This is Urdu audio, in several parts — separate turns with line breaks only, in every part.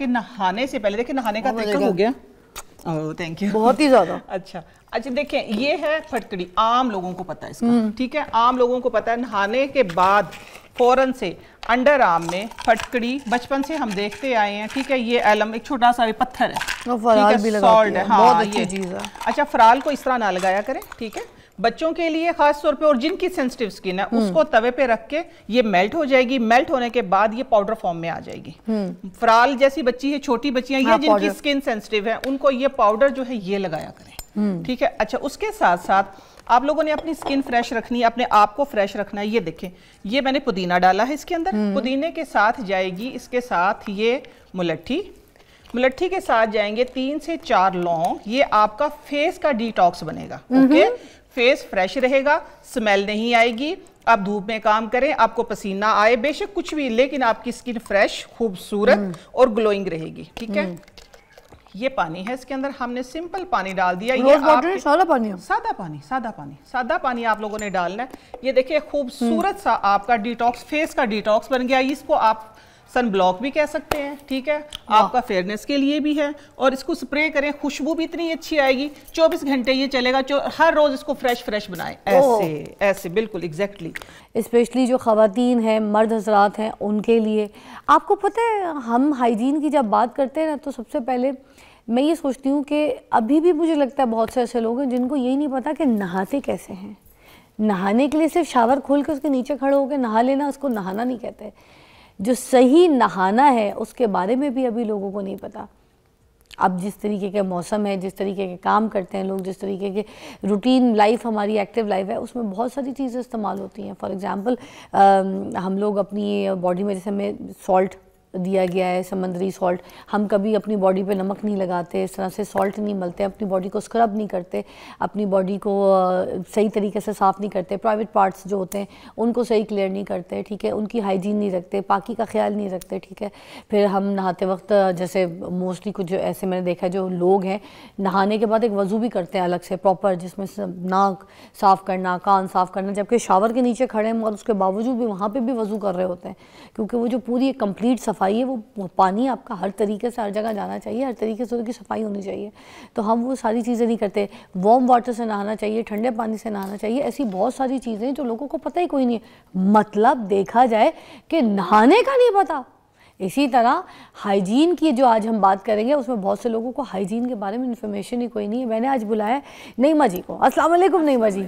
کہ نہانے سے پہلے دیکھیں نہانے کا طریقہ ہو گیا. Thank you.
بہت ہی زیادہ.
اچھا دیکھیں یہ ہے پھٹکڑی, عام لوگوں کو پتا ہے اس کا, ٹھیک ہے, عام لوگوں کو پتا ہے. نہانے کے بعد فوراً سے انڈر آرم میں پھٹکڑی بچپن سے ہم دیکھتے آئے ہیں, ٹھیک ہے. یہ ایلم ایک چھوٹا سا پتھر ہے, سالٹ ہے,
بہت اچھی چیز ہے.
اچھا فرال کو اس طرح نہ لگایا کریں, ٹھیک ہے. بچوں کے لیے خاص طور پہ, اور جن کی سینسٹیو سکن ہے اس کو توے پہ رکھ کے یہ میلٹ ہو جائے گی. میلٹ ہونے کے بعد یہ پاؤڈر فارم میں آ جائے گی. فرال جیسی بچی ہے, چھوٹی بچیاں, یہ جن کی سکن سینسٹیو ہے ان کو یہ پاؤڈر جو ہے یہ لگایا کریں, ٹھیک ہے. اچھا اس کے ساتھ ساتھ آپ لوگوں نے اپنی سکن فریش رکھنی ہے, اپنے آپ کو فریش رکھنا ہے. یہ دیکھیں یہ میں نے پودینہ ڈالا ہے اس کے اندر, پودینے کے ساتھ جائے گی اس کے ساتھ یہ ملٹھی, ملٹھی کے ساتھ جائیں گے 3 سے 4 لونگ. یہ آپ کا فیس کا ڈیٹاکس بنے گا, اوکے. فیس فریش رہے گا, سمیل نہیں آئے گی. آپ دھوپ میں کام کریں, آپ کو پسینہ آئے بے شک کچھ بھی, لیکن آپ کی سکن فریش, خوبصورت اور گلوئنگ رہے گی, ٹھیک ہے. یہ پانی ہے اس کے اندر, ہم نے سمپل پانی ڈال دیا. یہ
سادہ پانی,
سادہ پانی آپ لوگوں نے ڈالنا ہے. یہ دیکھیں خوبصورت سا آپ کا ڈیٹاکس, فیس کا ڈیٹاکس بن گیا. اس کو آپ سن بلاک بھی کہہ سکتے ہیں, ٹھیک ہے. آپ کا فیئرنس کے لیے بھی ہے, اور اس کو سپرے کریں, خوشبو بھی اتنی اچھی آئے گی. 24 گھنٹے یہ چلے گا, ہر روز اس کو فریش بنائیں. ایسے بالکل ایگزیکٹلی.
اسپیشلی جو خواتین ہیں, مرد حضرات ہیں, ان کے لیے. آپ کو پتہ ہے ہم ہائیجین کی جب بات کرتے ہیں نا, تو سب سے پہلے میں یہ سوچتی ہوں کہ ابھی بھی مجھے لگتا ہے بہت سے ایسے لوگ ہیں جن کو یہی نہیں پتا کہ نہاتے کیسے ہیں. نہانے کے لیے صرف شاور کھول کے اس کے نیچے کھڑے ہو کے نہا لینا, اس کو نہانا نہیں کہتے. جو صحیح نہانا ہے اس کے بارے میں بھی ابھی لوگوں کو نہیں پتا. اب جس طریقے کے موسم ہے, جس طریقے کے کام کرتے ہیں لوگ, جس طریقے کے روٹین لائف ہماری ایکٹیو لائف ہے, اس میں بہت ساری چیزیں استعمال ہوتی ہیں. فار ایگزامپل ہم لوگ اپنی باڈی میں جیسے ہمیں سالٹ دیا گیا ہے, سمندری سالٹ, ہم کبھی اپنی باڈی پہ نمک نہیں لگاتے, اس طرح سے سالٹ نہیں ملتے, اپنی باڈی کو اسکرب نہیں کرتے, اپنی باڈی کو صحیح طریقے سے صاف نہیں کرتے, پرائیویٹ پارٹس جو ہوتے ہیں ان کو صحیح کلیئر نہیں کرتے, ٹھیک ہے. ان کی ہائیجین نہیں رکھتے, پاکی کا خیال نہیں رکھتے, ٹھیک ہے. پھر ہم نہاتے وقت جیسے موسٹلی کچھ ایسے میں نے دیکھا جو لوگ ہیں نہانے کے بعد ایک وضو بھی کرتے ہیں الگ سے پراپر, جس میں ناک صاف کرنا, کان صاف کرنا, جبکہ شاور کے نیچے کھڑے ہیں مگر اس کے باوجود بھی وہاں پہ بھی وضو کر رہے ہوتے ہیں, کیونکہ وہ جو پوری کمپلیٹ صفائی ہے, وہ پانی آپ کا ہر طریقے سے ہر جگہ جانا چاہیے, ہر طریقے سے اس کی صفائی ہونی چاہیے. تو ہم وہ ساری چیزیں نہیں کرتے. وارم واٹر سے نہانا چاہیے, ٹھنڈے پانی سے نہانا چاہیے. ایسی بہت ساری چیزیں جو لوگوں کو پتہ ہی کوئی نہیں ہے. مطلب دیکھا جائے کہ نہانے کا نہیں پتا. اسی طرح ہائیجین کی جو آج ہم بات کریں گے اس میں بہت سے لوگوں کو ہائیجین کے بارے میں انفارمیشن ہی کوئی نہیں ہے. میں نے آج بلایا نعیمہ جی کو. السلام علیکم نعیمہ جی,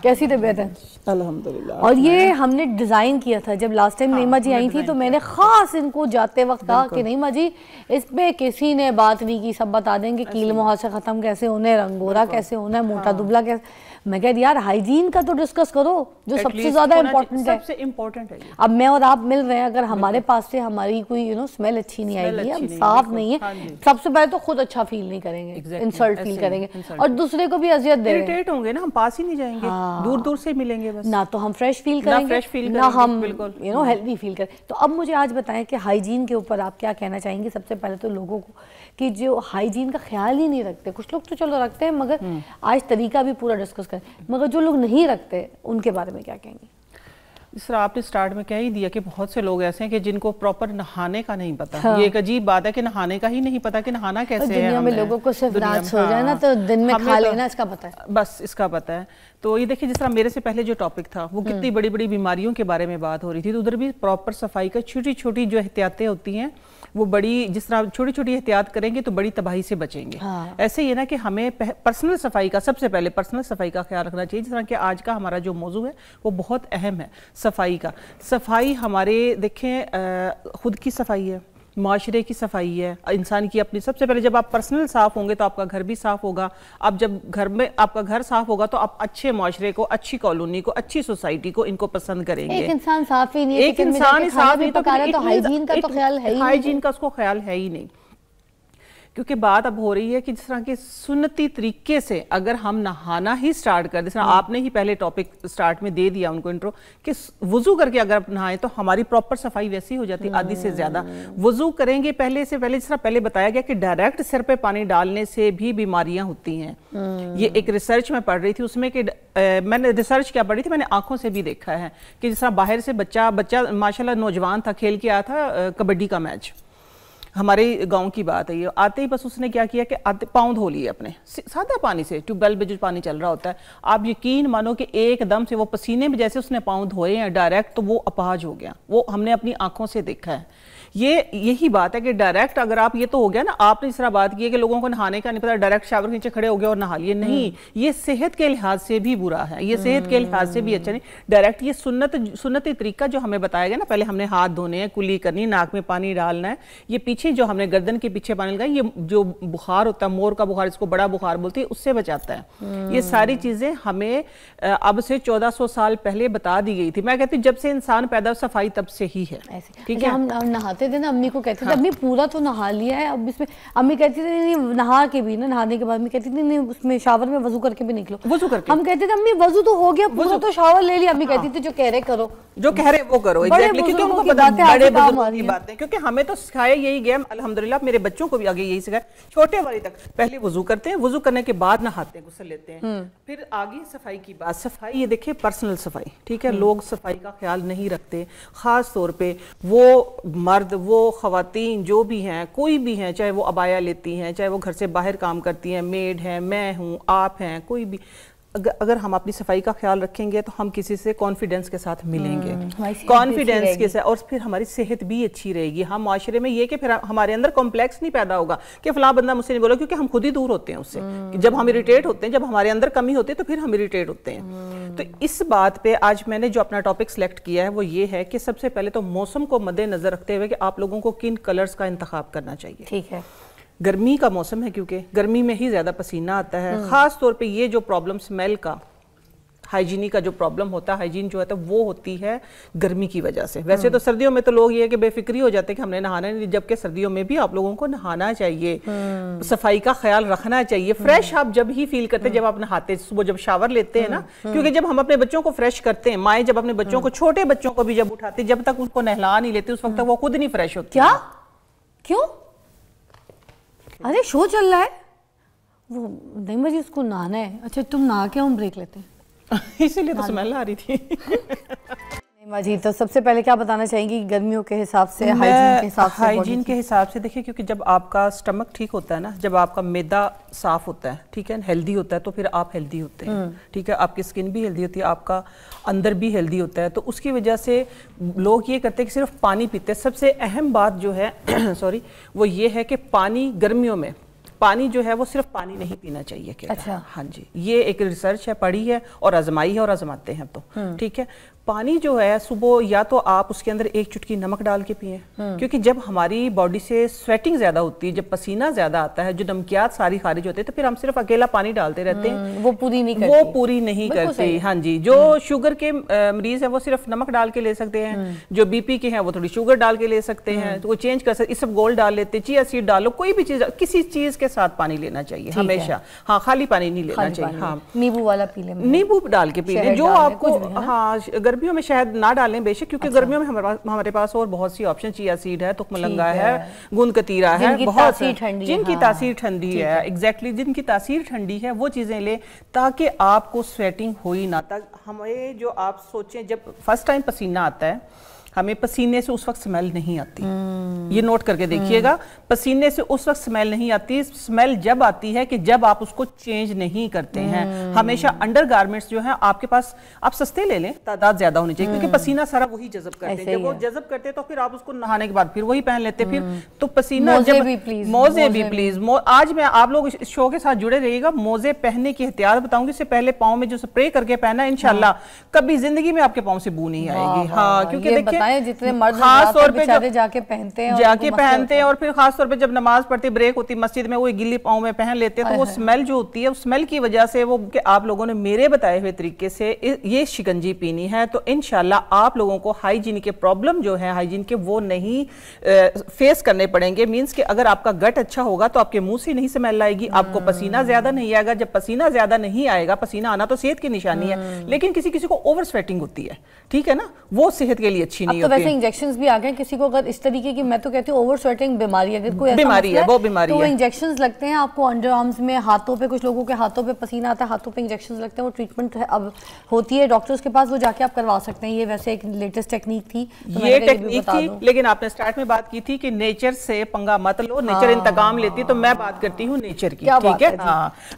کیسی طبیعت ہے؟
الحمدللہ.
اور یہ ہم نے ڈیزائن کیا تھا جب لاسٹ ٹائم نعیمہ جی آئی تھی, تو میں نے خاص ان کو جاتے وقت کہا کہ نعیمہ جی اس پہ کسی نے بات نہیں کی, سب بتا دیں گے کیل موہا سے ختم کیسے ہونا ہے, رنگورا کیسے ہونا ہے, موٹا دبلا کیسے. میں کہہ یار ہائیجین کا تو ڈسکس کرو جو سب سے زیادہ امپورٹنٹ ہے.
سب سے امپورٹنٹ ہے.
اب میں اور آپ مل رہے ہیں, اگر ہمارے پاس سے ہماری کوئی اسمیل اچھی نہیں آئے گی, ہم صاف نہیں ہے, سب سے پہلے تو خود اچھا فیل نہیں کریں گے, انسلٹ فیل کریں گے, اور دوسرے کو بھی اذیت دے رہے ہیں.
اریٹیٹ ہوں گے نا, ہم پاس ہی نہیں جائیں گے, دور دور سے ملیں گے, بس
نہ تو ہم فریش فیل کریں گے نہ ہم ہیلدی فیل کریں. تو اب مجھے آج بتائیں کہ ہائیجین کے اوپر آپ کیا کہنا چاہیں گے. سب سے پہلے تو لوگوں کو کہ جو ہائیجین کا خیال ہی نہیں رکھتے, کچھ لوگ تو چلو رکھتے ہیں مگر آج طریقہ بھی پورا ڈسکس کریں, مگر جو لوگ نہیں رکھتے ان کے بارے میں کیا کہیں گے؟
اس طرح آپ نے سٹارٹ میں کہہ ہی دیا کہ بہت سے لوگ ایسے ہیں کہ جن کو پراپر نہانے کا نہیں پتا. یہ ایک عجیب بات ہے کہ نہانے کا ہی نہیں پتا کہ نہانا کیسے ہے.
دنیا میں لوگوں کو صرف رات ہو جائے نا تو دن میں کھا لینا اس کا پتا ہے,
بس اس کا پتا ہے. تو یہ دیکھیں جس طرح میرے سے پہلے جو ٹاپک تھا وہ کتنی بڑی بڑی بیماریوں کے بارے میں بات ہو رہی تھی, تو ادھر بھی پراپر صفائی کا چھوٹی چھوٹی جو احتیاطیں ہوتی ہیں وہ بڑی, جس طرح چھوٹی چھوٹی احتیاط کریں گے تو بڑی تباہی سے بچیں گے. ایسے ہی ہے نا کہ ہمیں پرسنل صفائی کا, سب سے پہلے پرسنل صفائی کا خیال رکھنا چاہیے. جس طرح کہ آج کا ہمارا جو موضوع ہے وہ بہت اہم ہے صفائی کا. صفائی ہمارے دیکھیں خود کی صفائی ہے, معاشرے کی صفائی ہے, انسان کی اپنی. سب سے پہلے جب آپ پرسنل صاف ہوں گے تو آپ کا گھر بھی صاف ہوگا. اب جب گھر میں آپ کا گھر صاف ہوگا تو آپ اچھے معاشرے کو, اچھی کالونی کو, اچھی سوسائٹی کو, ان کو پسند کریں گے.
ایک انسان صاف ہی نہیں ہے,
ایک انسان ہی صاف نہیں
تو ہائیجین کا تو خیال ہے ہی نہیں.
ہائیجین کا اس کو خیال ہے ہی نہیں, کیونکہ بات اب ہو رہی ہے کہ جس طرح کے سنتی طریقے سے اگر ہم نہانا ہی سٹارٹ کر, جس طرح آپ نے ہی پہلے ٹاپک سٹارٹ میں دے دیا ان کو انٹرو, کہ وضو کر کے اگر نہائیں تو ہماری پراپر صفائی ویسی ہو جاتی, آدھی سے زیادہ. وضو کریں گے پہلے سے پہلے, جس طرح پہلے بتایا گیا کہ ڈائریکٹ سر پہ پانی ڈالنے سے بھی بیماریاں ہوتی ہیں. یہ ایک ریسرچ میں پڑھ رہی تھی, اس میں کہ میں نے ریسرچ کیا پڑھی تھی, میں نے آنکھوں سے بھی دیکھا ہے کہ جس طرح باہر سے بچہ ماشاءاللہ نوجوان تھا, کھیل کے آیا تھا کبڈی کا میچ, ہمارے گاؤں کی بات ہے یہ, آتے ہی بس اس نے کیا کیا کہ پاؤں دھو لیے اپنے سادہ پانی سے, ٹیوب ویل پہ جو پانی چل رہا ہوتا ہے, آپ یقین مانو کہ ایک دم سے وہ پسینے میں جیسے اس نے پاؤں دھوئے ہیں ڈائریکٹ, تو وہ اپاہج ہو گیا. وہ ہم نے اپنی آنکھوں سے دیکھا ہے. یہی بات ہے کہ ڈائریکٹ اگر آپ, یہ تو ہو گیا نا, آپ نے اس طرح بات کی ہے کہ لوگوں کو نہانے کا نہیں پتا, ڈائریکٹ شاور کے نیچے کھڑے ہو گئے اور نہا لیے. نہیں, یہ صحت کے لحاظ سے بھی برا ہے, یہ صحت کے لحاظ سے بھی اچھا نہیں. ڈائریکٹ یہ سنتی طریقہ جو ہمیں بتایا گیا نا, پہلے ہم نے ہاتھ دھونے ہیں, کلی کرنی, ناک میں پانی ڈالنا ہے, یہ پیچھے جو ہم نے گردن کے پیچھے پانی لگایا, یہ جو بخار ہوتا ہے مور کا بخار, اس کو بڑا بخار بولتی ہے, اس سے بچاتا ہے. یہ ساری چیزیں ہمیں اب سے 1400 سال پہلے بتا دی گئی تھی. میں کہتی ہوں جب سے انسان پیدا صفائی تب سے ہی ہے.
ٹھیک ہے, ہم نہاتے تھے نا, امی کو کہتے تھے امی پورا تو نہا لیا ہے, اب اس میں امی کہتی تھی نہیں نہا کے بھی نا, نہانے کے بعد امی کہتی تھی نہیں اس میں شاور میں وضو کر کے بھی نکلو.
وضو کر کے
ہم کہتے تھے امی وضو تو ہو گیا, پورا تو شاور لے لیا. امی کہتی تھی جو کہہ رہے کرو,
جو کہہ رہے وہ کرو. ایگزیکٹلی, کیونکہ ان کو پتہ بڑے بزرگوں کی باتیں, کیونکہ ہمیں تو سکھایا یہی گیا, الحمدللہ میرے بچوں کو بھی آگے یہی سکھایا, چھوٹے والے تک. پہلے وضو کرتے ہیں, وضو کرنے کے بعد نہاتے ہیں, غسل لیتے ہیں, پھر آگے صفائی کی بات. صفائی یہ دیکھیں پرسنل صفائی, ٹھیک ہے, لوگ صفائی کا خیال نہیں رکھتے, خاص طور پہ وہ مرد, وہ خواتین جو بھی ہیں, کوئی بھی ہیں, چاہے وہ عبایا لیتی ہیں, چاہے وہ گھر سے باہر کام کرتی ہیں, میڈ ہیں, میں ہوں, آپ ہیں, کوئی بھی, اگر ہم اپنی صفائی کا خیال رکھیں گے تو ہم کسی سے کانفیڈنس کے ساتھ ملیں گے, کانفیڈنس کے ساتھ, اور پھر ہماری صحت بھی اچھی رہے گی. ہم معاشرے میں یہ کہ پھر ہمارے اندر کمپلیکس نہیں پیدا ہوگا کہ فلاں بندہ مجھ سے نہیں بولا, کیونکہ ہم خود ہی دور ہوتے ہیں اس سے. جب ہم اریٹیٹ ہوتے ہیں, جب ہمارے اندر کمی ہوتی ہے تو پھر ہم اریٹیٹ ہوتے ہیں. تو اس بات پہ آج میں نے جو اپنا ٹاپک سلیکٹ کیا ہے وہ یہ ہے کہ سب سے پہلے تو موسم کو مد نظر رکھتے ہوئے کہ آپ لوگوں کو کن کلرز کا انتخاب کرنا چاہیے.
ٹھیک ہے,
گرمی کا موسم ہے, کیونکہ گرمی میں ہی زیادہ پسینہ آتا ہے. خاص طور پہ یہ جو پرابلم سمیل کا, ہائیجینی کا جو پرابلم ہوتا ہے, ہائیجین جو ہے وہ ہوتی ہے گرمی کی وجہ سے. ویسے تو سردیوں میں تو لوگ یہ کہ بے فکری ہو جاتے ہیں کہ ہم نے نہانا نہیں, جبکہ سردیوں میں بھی آپ لوگوں کو نہانا چاہیے, صفائی کا خیال رکھنا چاہیے. فریش آپ جب ہی فیل کرتے ہیں جب آپ نہاتے, صبح جب شاور لیتے ہیں نا, کیونکہ جب ہم اپنے بچوں کو فریش کرتے ہیں, مائیں جب اپنے بچوں کو, چھوٹے بچوں کو بھی جب اٹھاتے, جب تک ان کو نہلا نہیں لیتے اس وقت تک وہ خود نہیں فریش ہوتے.
کیا کیوں؟ ارے شو چل رہا ہے وہ, نہیں بجی اس کو نہانا ہے. اچھا تم نہا کے ہم بریک لیتے ہیں,
اسی لیے تو سمیل آ رہی تھی.
جی, تو سب سے پہلے کیا بتانا چاہیں گی گرمیوں کے حساب سے, ہائیجین کے حساب سے؟
ہائیجین کے حساب سے دیکھیں, کیونکہ جب آپ کا سٹمک ٹھیک ہوتا ہے نا, جب آپ کا معدہ صاف ہوتا ہے, ٹھیک ہے, ہیلدی ہوتا ہے, تو پھر آپ ہیلدی ہوتے ہیں. ٹھیک ہے, آپ کی سکن بھی ہیلدی ہوتی ہے, آپ کا اندر بھی ہیلدی ہوتا ہے. تو اس کی وجہ سے لوگ یہ کرتے ہیں کہ صرف پانی پیتے ہیں. سب سے اہم بات جو ہے سوری وہ یہ ہے کہ پانی, گرمیوں میں پانی جو ہے وہ صرف پانی نہیں پینا چاہیے.
اچھا,
ہاں جی, یہ ایک ریسرچ ہے, پڑھی ہے اور آزمائی ہے اور آزماتے ہیں. تو ٹھیک ہے, پانی جو ہے صبح یا تو آپ اس کے اندر ایک چٹکی نمک ڈال کے پئیں, کیونکہ جب ہماری باڈی سے سویٹنگ زیادہ ہوتی ہے, جب پسینہ زیادہ آتا ہے, جو نمکیات ساری خارج ہوتے ہیں, تو پھر ہم صرف اکیلا پانی ڈالتے رہتے ہیں,
وہ پوری نہیں
کرتی. ہاں جی, جو شوگر کے مریض ہیں وہ صرف نمک ڈال کے لے سکتے ہیں, جو بی پی کے ہیں وہ تھوڑی شوگر ڈال کے لے سکتے ہیں, تو وہ چینج کر سکتے, اس سب گولڈ ڈال لیتے, چیا سیڈ ڈالو, کوئی بھی چیز, کسی چیز کے ساتھ پانی لینا چاہیے ہمیشہ. ہاں, خالی پانی نہیں لینا چاہیے. ہاں,
نیبو والا پی لیں,
نیبو ڈال کے پی لیں, جو آپ کو. ہاں, گرمیوں میں شہد نہ ڈالیں بے شک, کیونکہ گرمیوں میں ہمارے پاس اور بہت سی آپشن, چیا سیڈ ہے, تخم لنگا ہے, گند کتیرا ہے, بہت جن کی تاثیر ٹھنڈی ہے. ایگزیکٹلی, جن کی تاثیر ٹھنڈی ہے وہ چیزیں لیں تاکہ آپ کو سویٹنگ ہوئی نہ. ہمیں جو آپ سوچیں, جب فرسٹ ٹائم پسینہ آتا ہے, ہمیں پسینے سے اس وقت سمیل نہیں آتی. یہ نوٹ کر کے دیکھیے گا, پسینے سے اس وقت سمیل نہیں آتی. سمیل جب آتی ہے کہ جب آپ اس کو چینج نہیں کرتے ہیں. ہمیشہ انڈر گارمنٹس جو ہیں آپ کے پاس, آپ سستے لے لیں, تعداد زیادہ ہونی چاہیے, کیونکہ پسینہ سارا وہی جذب کرتے ہیں. جب وہ جذب کرتے ہیں تو پھر آپ اس کو نہانے کے بعد پھر وہی پہن لیتے. پھر تو پسینہ موزے بھی پلیز, آج میں آپ لوگ اس شو کے ساتھ جڑے رہیے گا. موزے پہننے کی احتیاط بتاؤں گی, اس سے پہلے پاؤں میں جو سپرے کر کے پہنا ہے, انشاءاللہ کبھی زندگی میں آپ کے پاؤں سے بو نہیں آئے گی. ہاں, کیونکہ دیکھیں
جتنے مرد
خاص طور پہ
جا کے پہنتے
ہیں, اور پھر خاص طور پہ جب نماز پڑھتے, بریک ہوتی مسجد میں, وہ گلی پاؤں میں پہن لیتے, تو وہ سمیل جو ہوتی ہے, اس سمیل کی وجہ سے وہ کہ آپ لوگوں نے میرے بتائے ہوئے طریقے سے یہ شکنجی پینی ہے, تو انشاءاللہ آپ لوگوں کو ہائیجین کے پرابلم جو ہے ہائیجین کے, وہ نہیں فیس کرنے پڑیں گے. مینس کہ اگر آپ کا گٹ اچھا ہوگا تو آپ کے منہ سے نہیں سمیل آئے گی, آپ کو پسینہ زیادہ نہیں آئے گا. جب پسینہ زیادہ نہیں آئے گا, پسینہ آنا تو صحت کی نشانی ہے, لیکن کسی کو اوور سویٹنگ ہوتی ہے, ٹھیک ہے نا, وہ صحت کے لیے اچھی نہیں
اب تو
ہوتی
ویسے انجیکشنز بھی آ گئے ہیں، کسی کو اگر اس طریقے کی میں تو کہتی ہوں اوور سویٹنگ بیماری اگر کوئی ایسا
بیماری ہے، وہ بیماری
تو وہ
ہے،
انجیکشنز لگتے ہیں آپ کو انڈر آرمز میں، ہاتھوں پہ، کچھ لوگوں کے ہاتھوں پہ پسینہ آتا ہے، ہاتھوں پہ انجیکشنز لگتے ہیں، وہ ٹریٹمنٹ اب ہوتی ہے ڈاکٹرز کے پاس، وہ جا کے آپ کروا سکتے ہیں. یہ ویسے ایک لیٹسٹ ٹیکنیک تھی،
یہ ٹیکنیک تھی. لیکن آپ نے سٹارٹ میں بات کی تھی کہ نیچر سے پنگا مت لو، نیچر انتقام لیتی، تو میں بات کرتی ہوں نیچر کی. ٹھیک ہے. ہاں